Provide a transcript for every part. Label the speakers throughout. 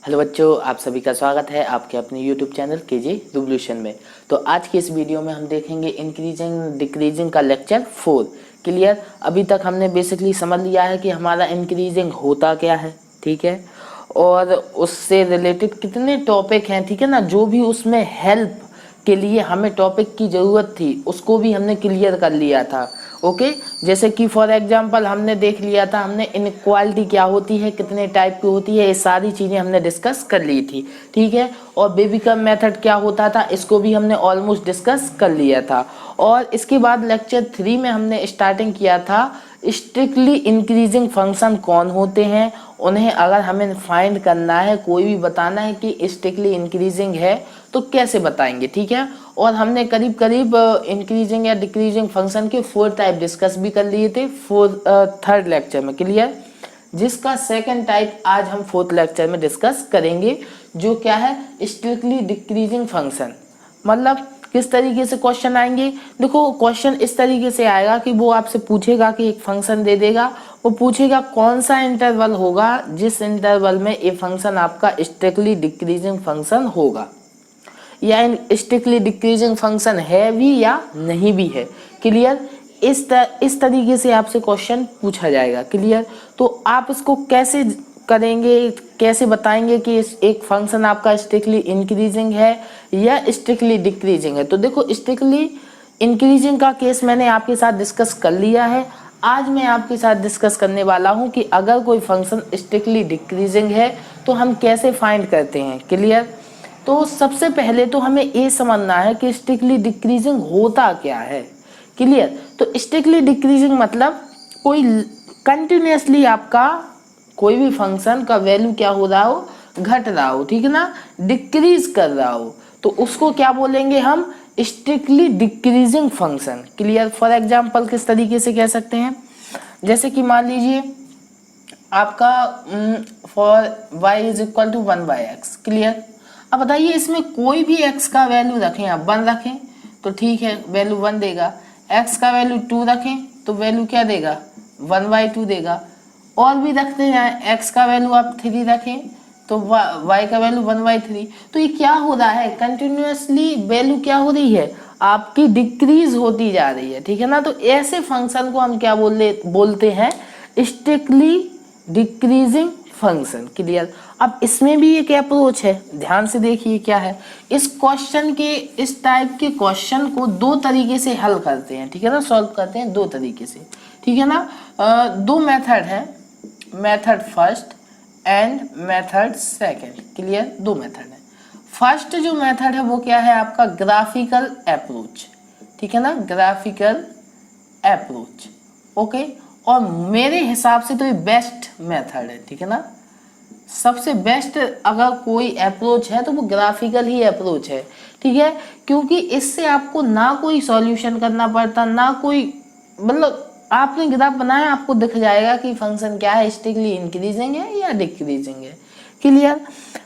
Speaker 1: Hello बच्चों, आप सभी का स्वागत है आपके अपने यूट्यूब चैनल केजी रिवोल्यूशन में। तो आज की इस वीडियो में हम देखेंगे इंक्रीजिंग डिक्रीजिंग का लेक्चर 4। क्लियर। अभी तक हमने बेसिकली समझ लिया है कि हमारा इंक्रीजिंग होता क्या है, ठीक है, और उससे रिलेटेड कितने टॉपिक हैं, ठीक है ना। जो भी उसमें हेल्प के लिए हमें टॉपिक की ज़रूरत थी उसको भी हमने क्लियर कर लिया था। ओके। जैसे कि फॉर एग्जांपल हमने देख लिया था, हमने इनक्वालिटी क्या होती है, कितने टाइप की होती है, ये सारी चीज़ें हमने डिस्कस कर ली थी, ठीक है। और बेबीकम मेथड क्या होता था, इसको भी हमने ऑलमोस्ट डिस्कस कर लिया था। और इसके बाद लेक्चर 3 में हमने स्टार्टिंग किया था स्ट्रिक्टली इंक्रीजिंग फंक्शन कौन होते हैं, उन्हें अगर हमें फाइंड करना है, कोई भी बताना है कि स्ट्रिक्टली इंक्रीजिंग है तो कैसे बताएंगे, ठीक है। और हमने करीब करीब इंक्रीजिंग या डिक्रीजिंग फंक्शन के 4 टाइप डिस्कस भी कर लिए थे थर्ड लेक्चर में। क्लियर। जिसका सेकंड टाइप आज हम फोर्थ लेक्चर में डिस्कस करेंगे, जो क्या है स्ट्रिक्टली डिक्रीजिंग फंक्शन। मतलब किस तरीके से क्वेश्चन आएंगे, देखो क्वेश्चन इस तरीके से आएगा कि वो आपसे पूछेगा कि एक फंक्शन दे देगा, वो पूछेगा कौन सा इंटरवल होगा जिस इंटरवल में ये फंक्शन आपका स्ट्रिक्टली डिक्रीजिंग फंक्शन होगा, या स्ट्रिक्टली डिक्रीजिंग फंक्शन है भी या नहीं भी है। क्लियर। इस तरीके से आपसे क्वेश्चन पूछा जाएगा। क्लियर। तो आप इसको कैसे करेंगे, कैसे बताएंगे कि एक फंक्शन आपका स्ट्रिक्टली इंक्रीजिंग है या स्ट्रिक्टली डिक्रीजिंग है। तो देखो स्ट्रिक्टली इंक्रीजिंग का केस मैंने आपके साथ डिस्कस कर लिया है। आज मैं आपके साथ डिस्कस करने वाला हूं कि अगर कोई फंक्शन स्ट्रिक्टली डिक्रीजिंग है तो हम कैसे फाइंड करते हैं। क्लियर। तो सबसे पहले तो हमें ये समझना है कि स्ट्रिक्टली डिक्रीजिंग होता क्या है। क्लियर। तो स्ट्रिक्टली डिक्रीजिंग मतलब कोई कंटिन्यूसली आपका कोई भी फंक्शन का वैल्यू क्या हो रहा हो, घट रहा हो, ठीक है ना, डिक्रीज कर रहा हो, तो उसको क्या बोलेंगे हम, strictly decreasing function. Clear. For example किस तरीके से कह सकते हैं, जैसे कि मान लीजिए आपका for y is equal to 1/x। Clear. अब बताइए इसमें कोई भी x का वैल्यू रखें, आप 1 रखें तो ठीक है, वैल्यू 1 देगा। x का वैल्यू 2 रखें तो वैल्यू क्या देगा, 1/2 देगा। और भी रखते हैं, x का वैल्यू आप 3 रखें तो y का वैल्यू 1/3। तो ये क्या हो रहा है, कंटिन्यूसली वैल्यू क्या हो रही है आपकी, डिक्रीज होती जा रही है, ठीक है ना। तो ऐसे फंक्शन को हम क्या बोलते हैं, स्ट्रिक्टली डिक्रीजिंग फंक्शन। क्लियर। अब इसमें भी एक अप्रोच है, ध्यान से देखिए क्या है। इस क्वेश्चन के, इस टाइप के क्वेश्चन को दो तरीके से हल करते हैं, ठीक है ना, सॉल्व करते हैं दो तरीके से, ठीक है ना। दो मेथड है, method first and method second. Clear. दो मेथड है। फर्स्ट जो मेथड है वो क्या है आपका, ग्राफिकल अप्रोच, ठीक है ना, ग्राफिकल अप्रोच। ओके। और मेरे हिसाब से तो ये बेस्ट मेथड है, ठीक है ना। सबसे बेस्ट अगर कोई अप्रोच है तो वो ग्राफिकल ही अप्रोच है, ठीक है। क्योंकि इससे आपको ना कोई सॉल्यूशन करना पड़ता, ना कोई, मतलब आपने ग्राफ बनाया आपको दिख जाएगा कि फंक्शन क्या है, स्ट्रिक्टली इंक्रीजिंग है या डिक्रीजिंग है। क्लियर।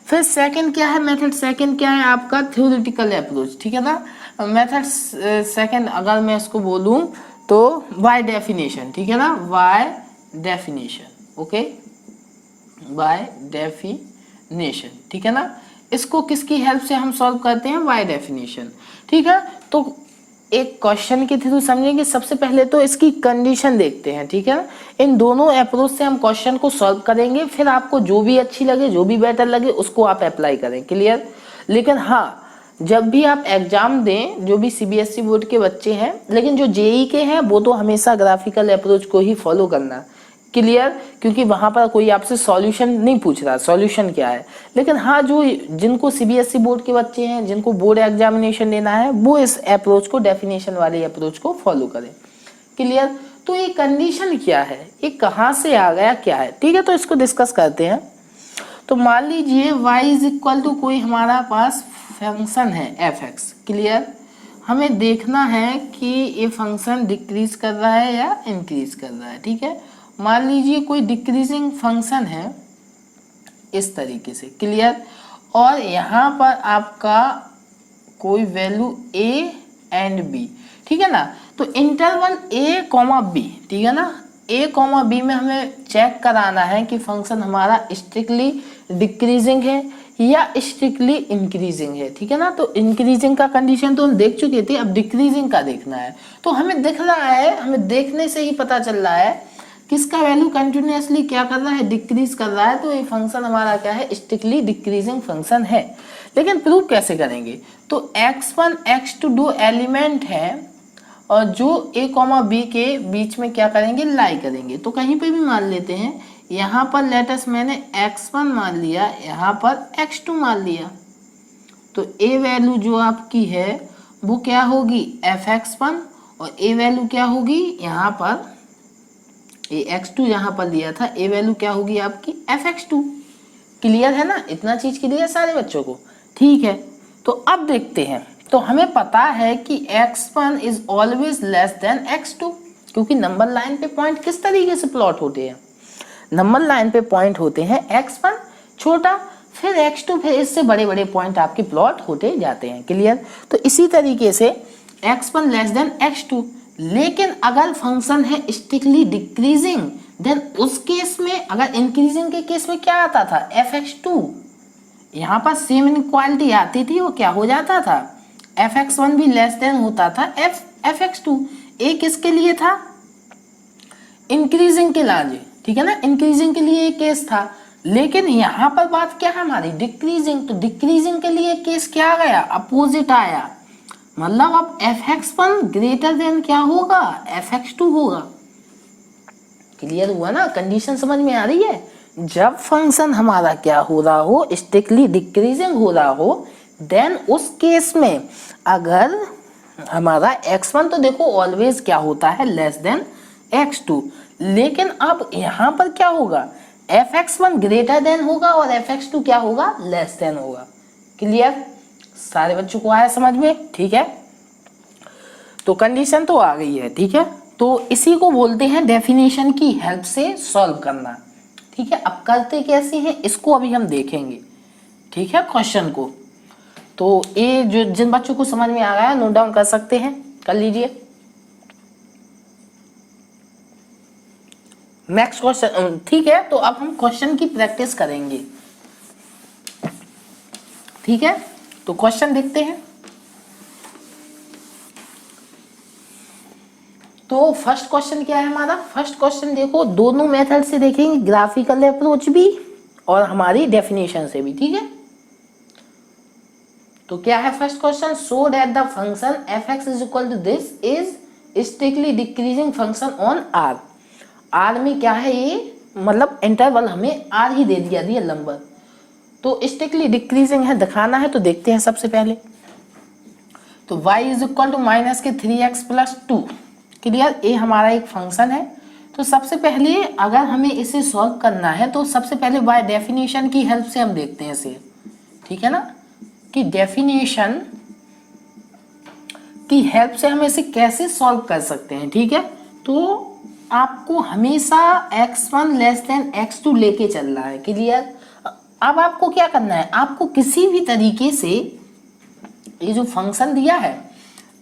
Speaker 1: फिर सेकंड क्या है, मेथड सेकंड क्या है आपका, थ्योरेटिकल अप्रोच, ठीक है ना। मेथड सेकंड अगर मैं इसको बोलूं तो बाय डेफिनेशन, ठीक है ना, by definition. Okay, by definition, ठीक है ना। इसको किसकी हेल्प से हम सॉल्व करते हैं, बाय डेफिनेशन, ठीक है। तो एक क्वेश्चन के थ्रू समझेंगे। सबसे पहले तो इसकी कंडीशन देखते हैं, ठीक है। इन दोनों अप्रोच से हम क्वेश्चन को सॉल्व करेंगे, फिर आपको जो भी अच्छी लगे, जो भी बेटर लगे उसको आप अप्लाई करें। क्लियर। लेकिन हाँ, जब भी आप एग्जाम दें, जो भी सीबीएसई बोर्ड के बच्चे हैं, लेकिन जो जेई के हैं वो तो हमेशा ग्राफिकल अप्रोच को ही फॉलो करना। क्लियर। क्योंकि वहां पर कोई आपसे सॉल्यूशन नहीं पूछ रहा, सॉल्यूशन क्या है। लेकिन हाँ, जो जिनको सीबीएसई बोर्ड के बच्चे हैं, जिनको बोर्ड एग्जामिनेशन देना है, वो इस अप्रोच को, डेफिनेशन वाले अप्रोच को फॉलो करें। क्लियर। तो ये कंडीशन क्या है, ये कहाँ से आ गया, क्या है, ठीक है। तो इसको डिस्कस करते हैं। तो मान लीजिए y इज इक्वल टू कोई हमारा पास फंक्शन है f(x). क्लियर। हमें देखना है कि ये फंक्शन डिक्रीज कर रहा है या इंक्रीज कर रहा है, ठीक है। मान लीजिए कोई डिक्रीजिंग फंक्शन है इस तरीके से। क्लियर। और यहाँ पर आपका कोई वैल्यू a एंड b, ठीक है ना। तो इंटरवल a, b, ठीक है ना, ए कॉमा बी में हमें चेक कराना है कि फंक्शन हमारा स्ट्रिक्टली डिक्रीजिंग है या स्ट्रिक्टली इंक्रीजिंग है, ठीक है ना। तो इंक्रीजिंग का कंडीशन तो हम देख चुके थे, अब डिक्रीजिंग का देखना है। तो हमें दिख रहा है, हमें देखने से ही पता चल रहा है किसका वैल्यू कंटिन्यूअसली क्या कर रहा है, डिक्रीज कर रहा है। तो ये फंक्शन हमारा क्या है, स्ट्रिक्टली डिक्रीजिंग फंक्शन है। लेकिन प्रूव कैसे करेंगे, तो x1 x2 दो एलिमेंट है और जो a कॉमा बी के बीच में क्या करेंगे, लाई करेंगे। तो कहीं पे भी मान लेते हैं, यहाँ पर लेटस मैंने x1 मान लिया, यहाँ पर x2 मान लिया। तो a वैल्यू जो आपकी है वो क्या होगी, fx1, और a वैल्यू क्या होगी, यहाँ पर ये x2 यहाँ पर लिया था, a वैल्यू क्या होगी आपकी fx2। क्लियर है ना, इतना चीज क्लियर सारे बच्चों को, ठीक है। तो अब देखते हैं, तो हमें पता है कि x1 is always less than x2, क्योंकि नंबर लाइन पे पॉइंट किस तरीके से प्लॉट होते हैं, नंबर लाइन पे पॉइंट होते हैं x1 छोटा, फिर x2, फिर इससे बड़े बड़े पॉइंट आपके प्लॉट होते जाते हैं। क्लियर। तो इसी तरीके से x1 लेस देन x2, लेकिन अगर फंक्शन है स्ट्रिक्टली डिक्रीजिंग, देन उस केस में, अगर इंक्रीजिंग के केस में क्या आता था, fx2, यहाँ पर सेम इनक्वालिटी आती थी, वो क्या हो जाता था, fx1 भी लेस देन होता था fx2। एक किसके लिए था, इंक्रीजिंग के लिए, ठीक है ना, इंक्रीजिंग के लिए एक केस था। लेकिन यहाँ पर बात क्या है हमारी, डिक्रीजिंग। तो डिक्रीजिंग के लिए केस क्या आ गया, अपोजिट आया, मतलब अब fx1 ग्रेटर देन क्या होगा, fx2 होगा। क्लियर हुआ ना, कंडीशन समझ में आ रही है। जब फंक्शन हमारा क्या हो रहा हो, स्ट्रिक्टली डिक्रीजिंग हो रहा हो, देन उस केस में अगर हमारा x1 तो देखो ऑलवेज क्या होता है, लेस देन x2, लेकिन अब यहाँ पर क्या होगा, fx1 ग्रेटर देन होगा और fx2 क्या होगा, लेस देन होगा। क्लियर, सारे बच्चों को आया समझ में, ठीक है। तो कंडीशन तो आ गई है, ठीक है। तो इसी को बोलते हैं डेफिनेशन की हेल्प से सॉल्व करना, ठीक है। अब करते कैसे हैं इसको अभी हम देखेंगे, ठीक है, क्वेश्चन को। तो ये जो जिन बच्चों को समझ में आ गया नोट डाउन कर सकते हैं, कर लीजिए। नेक्स्ट क्वेश्चन, ठीक है। तो अब हम क्वेश्चन की प्रैक्टिस करेंगे, ठीक है। तो क्वेश्चन देखते हैं। तो फर्स्ट क्वेश्चन क्या है हमारा, फर्स्ट क्वेश्चन देखो, दोनों मेथड से देखेंगे, ग्राफिकल अप्रोच भी और हमारी डेफिनेशन से भी, ठीक है। तो क्या है first question, show that the function fx is equal to this is strictly decreasing function on r। r में क्या है ये, मतलब इंटरवल हमें r ही दे दिया रियल नंबर, तो स्ट्रिक्टली डिक्रीजिंग है, दिखाना है। तो देखते हैं सबसे पहले, तो y is equal to minus के 3x प्लस 2। क्लियर, ये हमारा एक फंक्शन है। तो सबसे पहले अगर हमें इसे सॉल्व करना है, तो सबसे पहले बाय डेफिनेशन की हेल्प से हम देखते हैं इसे, ठीक है ना, कि डेफिनेशन की हेल्प से हम इसे कैसे सॉल्व कर सकते हैं, ठीक है। तो आपको हमेशा x1 लेस देन x2 लेके चलना है। क्लियर। अब आपको क्या करना है, आपको किसी भी तरीके से ये जो फंक्शन दिया है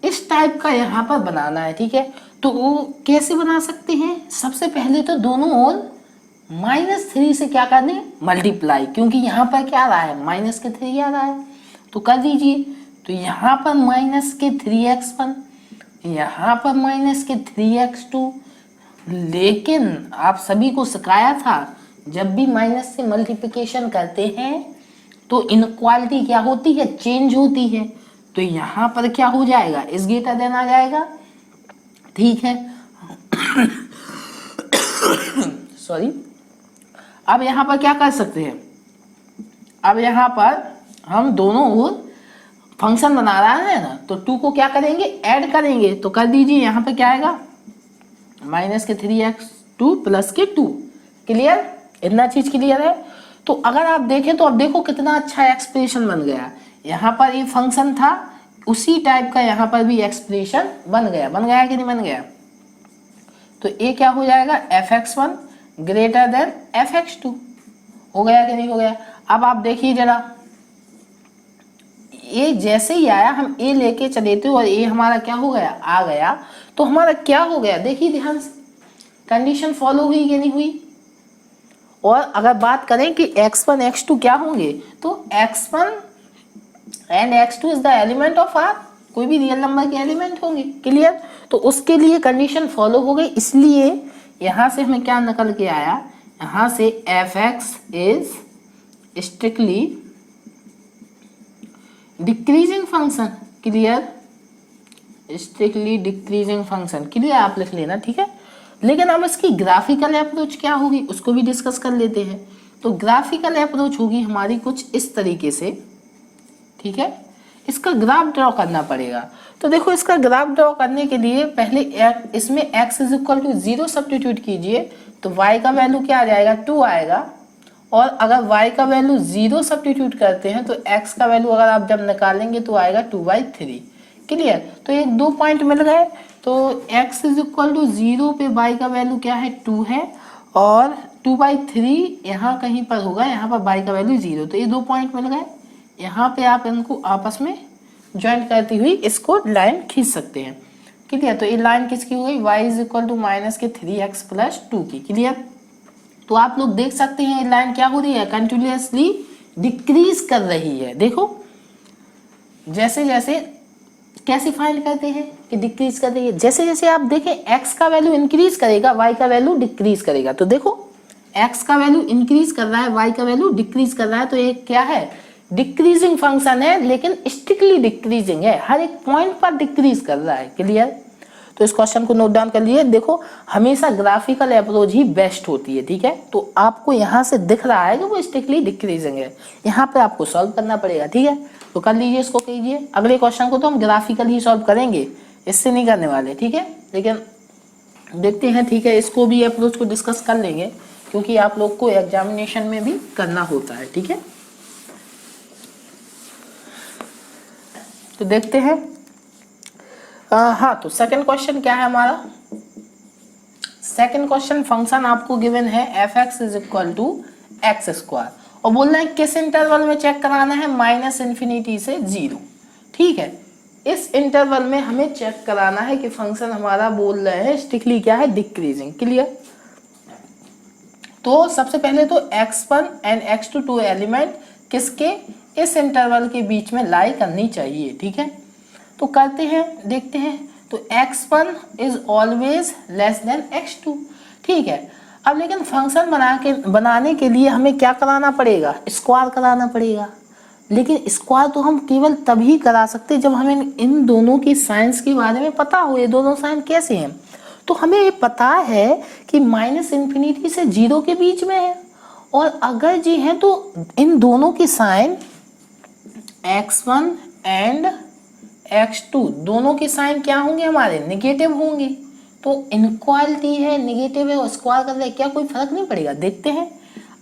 Speaker 1: इस टाइप का यहाँ पर बनाना है, ठीक है। तो वो कैसे बना सकते हैं, सबसे पहले तो दोनों ओर -3 से क्या करने, मल्टीप्लाई, क्योंकि यहाँ पर क्या आ रहा है, -3 आ रहा है, तो कर दीजिए। तो यहाँ पर -3x1, यहाँ पर -3x2। लेकिन आप सभी को सिखाया था, जब भी माइनस से मल्टीप्लिकेशन करते हैं तो इनक्वालिटी क्या होती है, चेंज होती है। तो यहाँ पर क्या हो जाएगा, इस ग्रेटर देन आ जाएगा, ठीक है। सॉरी। अब यहाँ पर क्या कर सकते हैं, अब यहाँ पर हम दोनों ओर फंक्शन बना रहा है ना, तो 2 को क्या करेंगे, ऐड करेंगे। तो कर दीजिए, यहाँ पर क्या आएगा, -3x2 प्लस के 2। क्लियर, इतना चीज क्लियर है। तो अगर आप देखें तो अब देखो कितना अच्छा एक्सप्रेशन बन गया, यहाँ पर ये फंक्शन था, उसी टाइप का यहाँ पर भी एक्सप्रेशन बन गया कि नहीं बन गया। तो ये क्या हो जाएगा, fx1 ग्रेटर देन fx2, हो गया कि नहीं हो गया। अब आप देखिए जरा, ये जैसे ही आया हम a लेके चले थे और a हमारा क्या हो गया, आ गया, तो हमारा क्या हो गया, देखिए ध्यान से, कंडीशन फॉलो हुई कि नहीं हुई? और अगर बात करें कि x1 x2 क्या होंगे, तो x1 and x2 is the element of R, कोई भी रियल नंबर के एलिमेंट होंगे। क्लियर? तो उसके लिए कंडीशन फॉलो हो गई, इसलिए यहां से हमें क्या निकल के आया, यहां से f(x) is strictly decreasing function. Clear? Strictly decreasing function. Clear? आप लिख लेना, ठीक है। लेकिन अब इसकी ग्राफिकल अप्रोच क्या होगी उसको भी डिस्कस कर लेते हैं। तो ग्राफिकल अप्रोच होगी हमारी कुछ इस तरीके से, ठीक है। इसका ग्राफ ड्रॉ करना पड़ेगा। तो देखो, इसका ग्राफ ड्रॉ करने के लिए पहले इसमें x is equal to 0 substitute कीजिए, तो y का वैल्यू क्या आ जाएगा, 2 आएगा। और अगर y का वैल्यू 0 सब्स्टिट्यूट करते हैं तो x का वैल्यू अगर आप जब निकालेंगे तो आएगा 2/3। क्लियर? तो एक 2 पॉइंट मिल गए। तो x इज इक्वल टू 0 पे y का वैल्यू क्या है, 2 है, और 2/3 यहाँ कहीं पर होगा, यहाँ पर y का वैल्यू 0। तो ये 2 पॉइंट मिल गए। यहाँ पे आप इनको आपस में ज्वाइंट करती हुई इसको लाइन खींच सकते हैं। क्लियर? तो ये लाइन किसकी हो गई, y is equal to -3x + 2 की। क्लियर? तो आप लोग देख सकते हैं ये लाइन क्या हो रही है, कंटिन्यूअसली डिक्रीज कर रही है। देखो, जैसे जैसे कैसे फाइंड करते हैं कि डिक्रीज कर रही है, जैसे जैसे आप देखें x का वैल्यू इंक्रीज करेगा, y का वैल्यू डिक्रीज करेगा। तो देखो, x का वैल्यू इंक्रीज कर रहा है, y का वैल्यू डिक्रीज कर रहा है, तो ये क्या है, डिक्रीजिंग फंक्शन है, लेकिन स्ट्रिक्टली डिक्रीजिंग है, हर एक पॉइंट पर डिक्रीज कर रहा है। क्लियर? तो इस क्वेश्चन को नोट डाउन कर लिए। देखो, हमेशा ग्राफिकल अप्रोच ही बेस्ट होती है, ठीक है। तो आपको यहाँ से दिख रहा है कि वो स्ट्रिक्टली डिक्रीजिंग है, यहाँ पे आपको सॉल्व करना पड़ेगा, ठीक है। तो कर लीजिए, इसको कीजिए। अगले क्वेश्चन को तो हम ग्राफिकल ही सॉल्व करेंगे, इससे नहीं करने वाले, ठीक है। लेकिन देखते हैं, ठीक है, इसको भी अप्रोच को डिस्कस कर लेंगे, क्योंकि आप लोग को एग्जामिनेशन में भी करना होता है, ठीक है। तो देखते हैं, हाँ, तो सेकंड क्वेश्चन क्या है हमारा। सेकंड क्वेश्चन, फंक्शन आपको गिवन है f(x) is equal to x², और बोलना है किस इंटरवल में चेक कराना है, -∞ से 0। ठीक है, इस इंटरवल में हमें चेक कराना है कि फंक्शन हमारा बोल रहे हैं स्ट्रिक्टली क्या है, डिक्रीजिंग। क्लियर? तो सबसे पहले तो x1 and x2 to element किसके, इस इंटरवल के बीच में लाई करनी चाहिए। ठीक है, तो करते हैं, देखते हैं। तो x1 is always less than x2। ठीक है, अब लेकिन फंक्शन बनाने के लिए हमें क्या कराना पड़ेगा, स्क्वायर कराना पड़ेगा। लेकिन स्क्वायर तो हम केवल तभी करा सकते जब हमें इन दोनों की साइंस के बारे में पता हो, ये दोनों साइन कैसे हैं। तो हमें ये पता है कि -∞ से 0 के बीच में है, और अगर जी है तो इन दोनों की साइन x1 एंड x2 दोनों के साइन क्या होंगे, हमारे नेगेटिव होंगे। तो इनक्वालिटी है, नेगेटिव है, और स्क्वायर कर रहे क्या कोई फर्क नहीं पड़ेगा। देखते हैं,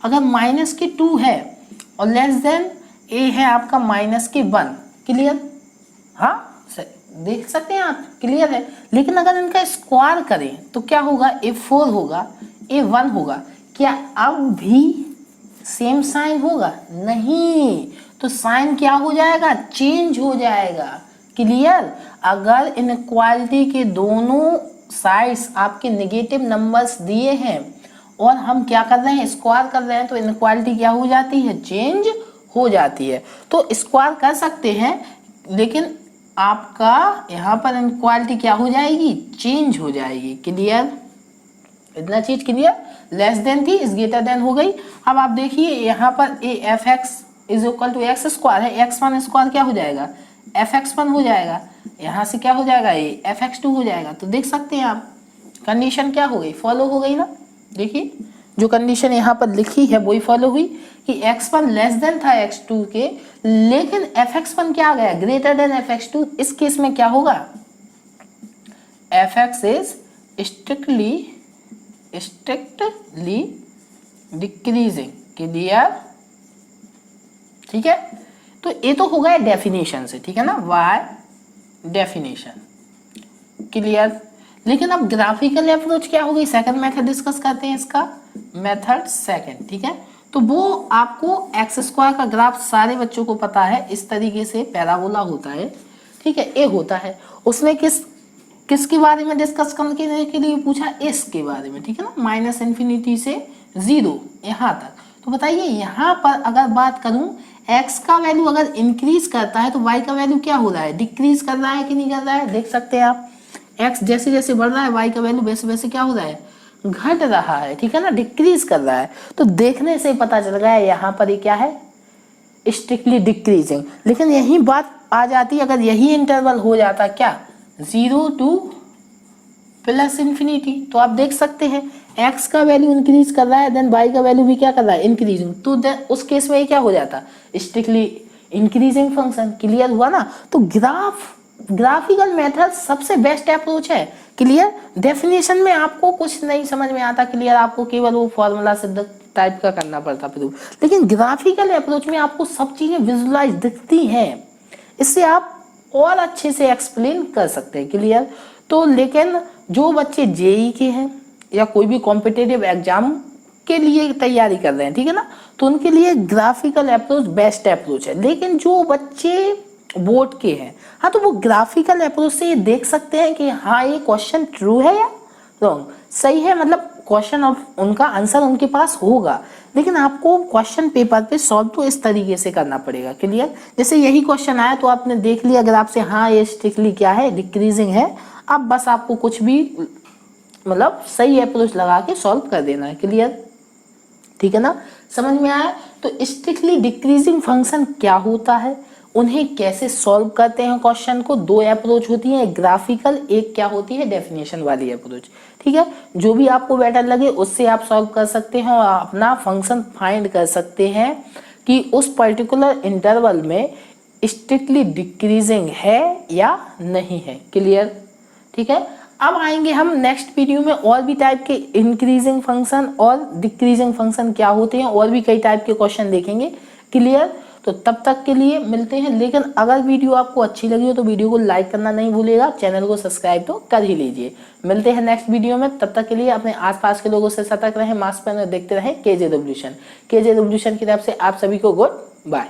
Speaker 1: अगर -2 है और लेस देन a है आपका -1। क्लियर? हाँ, देख सकते हैं आप, क्लियर है। लेकिन अगर इनका स्क्वायर करें तो क्या होगा, a4 होगा, a1 होगा। क्या अब भी सेम साइन होगा? नहीं, तो साइन क्या हो जाएगा, चेंज हो जाएगा। क्लियर? अगर इनक्वालिटी के दोनों साइड्स आपके नेगेटिव नंबर्स दिए हैं और हम क्या कर रहे हैं, स्क्वायर कर रहे हैं, तो इनक्वालिटी क्या हो जाती है, चेंज हो जाती है। तो स्क्वायर कर सकते हैं, लेकिन आपका यहाँ पर इनक्वालिटी क्या हो जाएगी, चेंज हो जाएगी। क्लियर? इतना चीज क्लियर। लेस देन थी, इस ग्रेटर देन हो गई। अब आप देखिए यहाँ पर f(x) is equal to x² है, x1² क्या हो जाएगा, f(x1) हो जाएगा। यहाँ से क्या हो जाएगा, ये f(x2) हो जाएगा। तो देख सकते हैं आप, कंडीशन क्या हो गई, फॉलो हो गई ना। देखिए, जो कंडीशन यहाँ पर लिखी है वही फॉलो हुई कि x1 लेस देन था x2 के, लेकिन f(x1) क्या आ गया, ग्रेटर देन f(x2). इस केस में क्या होगा, f(x) is strictly decreasing. Clear? ठीक है, तो ये तो हो गया डेफिनेशन से, ठीक है ना, वाई डेफिनेशन। क्लियर? लेकिन अब ग्राफिकल अप्रोच क्या होगी, सेकंड मेथड डिस्कस करते हैं, इसका मेथड सेकंड। ठीक है, तो वो आपको x² का ग्राफ सारे बच्चों को पता है, इस तरीके से पैराबोला होता है। ठीक है, ए होता है, उसमें किस किसके बारे में डिस्कस करने के लिए पूछा, एस के बारे में, ठीक है ना, माइनस इन्फिनिटी से 0 यहाँ तक। तो बताइए यहाँ पर अगर बात करूं x का वैल्यू अगर इंक्रीज करता है तो y का वैल्यू क्या हो रहा है, डिक्रीज कर रहा है कि नहीं कर रहा है। देख सकते हैं आप, x जैसे जैसे बढ़ रहा है y का वैल्यू वैसे वैसे क्या हो रहा है, घट रहा है, ठीक है ना, डिक्रीज कर रहा है। तो देखने से पता चल गया यहाँ पर ये क्या है, स्ट्रिक्टली डिक्रीजिंग। लेकिन यही बात आ जाती अगर यही इंटरवल हो जाता क्या, 0 टू प्लस इन्फिनिटी, तो आप देख सकते हैं x का वैल्यू इंक्रीज कर रहा है, देन y का वैल्यू भी क्या कर रहा है, इंक्रीजिंग। तो उस केस में ये क्या हो जाता, स्ट्रिक्टली इंक्रीजिंग फंक्शन। क्लियर हुआ ना। तो ग्राफिकल मेथड सबसे बेस्ट अप्रोच है। क्लियर। डेफिनेशन में आपको कुछ नहीं समझ में आता, क्लियर, आपको केवल वो फॉर्मूला सिद्ध टाइप का करना पड़ता प्रूफ। लेकिन ग्राफिकल अप्रोच में आपको सब चीजें विजुअलाइज दिखती हैं, इससे आप और अच्छे से एक्सप्लेन कर सकते हैं। क्लियर। तो लेकिन जो बच्चे जेई के हैं या कोई भी कॉम्पिटिटिव एग्जाम के लिए तैयारी कर रहे हैं, ठीक है ना, तो उनके लिए ग्राफिकल अप्रोच बेस्ट अप्रोच है। लेकिन जो बच्चे बोर्ड के हैं, हाँ, तो वो ग्राफिकल अप्रोच से ये देख सकते हैं कि हाँ ये क्वेश्चन ट्रू है या रॉन्ग, सही है, मतलब क्वेश्चन ऑफ उनका आंसर उनके पास होगा। लेकिन आपको क्वेश्चन पेपर पे सॉल्व तो इस तरीके से करना पड़ेगा। क्लियर। जैसे यही क्वेश्चन आया तो आपने देख लिया अगर आपसे, हाँ ये स्ट्रिक्टली क्या है, डिक्रीजिंग है। अब बस आपको कुछ भी मतलब सही अप्रोच लगा के सॉल्व कर देना है। क्लियर, ठीक है ना, समझ में आया। तो स्ट्रिक्टली डिक्रीजिंग फंक्शन क्या होता है, उन्हें कैसे सॉल्व करते हैं क्वेश्चन को, दो अप्रोच होती है, एक ग्राफिकल, एक क्या होती है, डेफिनेशन वाली अप्रोच। ठीक है, जो भी आपको बेटर लगे उससे आप सॉल्व कर सकते हैं और अपना फंक्शन फाइंड कर सकते हैं कि उस पर्टिकुलर इंटरवल में स्ट्रिक्टली डिक्रीजिंग है या नहीं है। क्लियर, ठीक है। अब आएंगे हम नेक्स्ट वीडियो में और भी टाइप के इंक्रीजिंग फंक्शन और डिक्रीजिंग फंक्शन क्या होते हैं, और भी कई टाइप के क्वेश्चन देखेंगे। क्लियर। तो तब तक के लिए मिलते हैं। लेकिन अगर वीडियो आपको अच्छी लगी हो तो वीडियो को लाइक करना नहीं भूलिएगा, चैनल को सब्सक्राइब तो कर ही लीजिए। मिलते हैं नेक्स्ट वीडियो में, तब तक के लिए अपने आसपास के लोगों से सतर्क रहें, मास्क पहने, देखते रहें केजे रिवॉल्यूशन। केजे रिवॉल्यूशन की तरफ से आप सभी को गुड बाय।